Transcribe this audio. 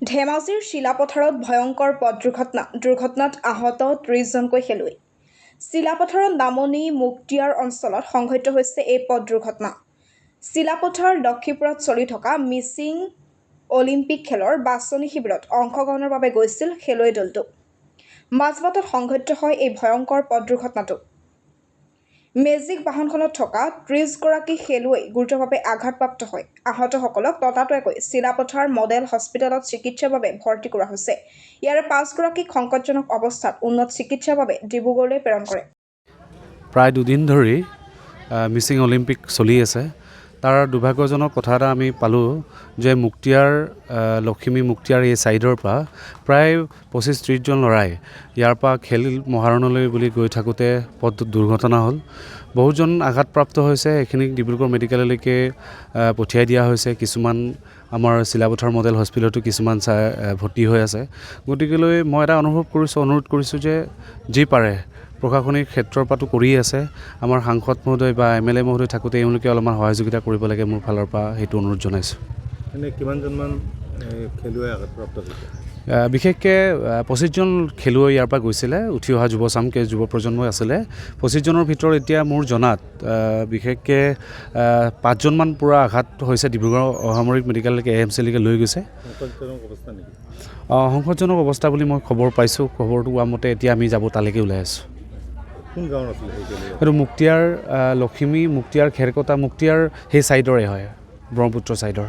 ধেমাজিৰ চিলাপথাৰত ভয়ংকৰ পথ দুৰ্ঘটনাত আহত ৩০জনকৈ খেলুৱৈ। চিলাপথাৰৰ নামনি মুক্তিয়াৰ অঞ্চলত সংঘটিত হৈছে এই পথ দুৰ্ঘটনা। চিলাপথাৰ লক্ষীপুৰত চলি থকা মিচিং অলিম্পিক খেলৰ বাছনি শিবিৰত অংশগ্ৰহণৰ বাবে গৈছিল খেলুৱৈ দলটো। মাজবাটত সংঘটিত হয় এই ভয়ংকৰ পথ দুৰ্ঘটনাটো। মেজিক বাহনখনত থকা ৩০গৰাকী খেলুৱৈ গুৰুতৰভাৱে আঘাতপ্ৰাপ্ত হয়। আহতসকলক ততাতৈয়াকৈ চিলাপথাৰ মডেল হস্পিটেলত চিকিৎসাৰ বাবে ভৰ্তি কৰা হৈছে। ইয়াৰে ৫গৰাকীক সংকটজনক অৱস্থাত উন্নত চিকিৎসাৰ বাবে ডিব্ৰুগড়লৈ প্ৰেৰণ কৰে। প্ৰায় দুদিন ধৰি মিচিং অলিম্পিক চলি আছে। তাৰ দুৰ্ভাগ্যজনক কথা এটা আমি পালোঁ যে লখিমী মুক্তিয়াৰ এই ছাইডৰ পৰা প্ৰায় ২৫-৩০জন ল'ৰাই ইয়াৰ পৰা খেল মহাৰণলৈ বুলি গৈ থাকোঁতে পথ দুৰ্ঘটনা হ'ল। বহুজন আঘাতপ্ৰাপ্ত হৈছে। এইখিনিক ডিব্ৰুগড় মেডিকেললৈকে পঠিয়াই দিয়া হৈছে। কিছুমান আমাৰ চিলাপথাৰ মডেল হস্পিটেলতো কিছুমান ভৰ্তি হৈ আছে। গতিকেলৈ মই এটা অনুৰোধ কৰিছোঁ যে যি পাৰে প্ৰশাসনিক ক্ষেত্ৰৰ পৰাটো কৰি আছে। আমাৰ সাংসদ মহোদয় বা MLA মহোদয় থাকোঁতে এওঁলোকে অলপমান সহযোগিতা কৰিব লাগে, মোৰ ফালৰ পৰা সেইটো অনুৰোধ জনাইছোঁ। এনেই কিমানজনমান খেলুৱৈ আঘাতপ্ৰাপ্ত হৈছে? বিশেষকৈ ২৫জন খেলুৱৈ ইয়াৰ পৰা গৈছিলে, উঠি অহা যুৱ প্ৰজন্মই আছিলে। ২৫জনৰ ভিতৰত এতিয়া মোৰ জনাত বিশেষকৈ ৫জনমান পূৰা আঘাত হৈছে। ডিব্ৰুগড় অসামৰিক মেডিকেললৈকে AMCলৈকে লৈ গৈছে। সংকটজনক অৱস্থা নেকি? সংকটজনক অৱস্থা বুলি মই খবৰ পাইছোঁ। খবৰটো পোৱা মতে এতিয়া আমি যাব তালৈকে ওলাই আছোঁ। কোন গাঁৱৰ আছিলে এইটো মুক্তিয়াৰ লখিমী মুক্তিয়াৰ খেৰকটা মুক্তিয়াৰ সেই ছাইডৰে হয়, ব্ৰহ্মপুত্ৰ ছাইডৰ।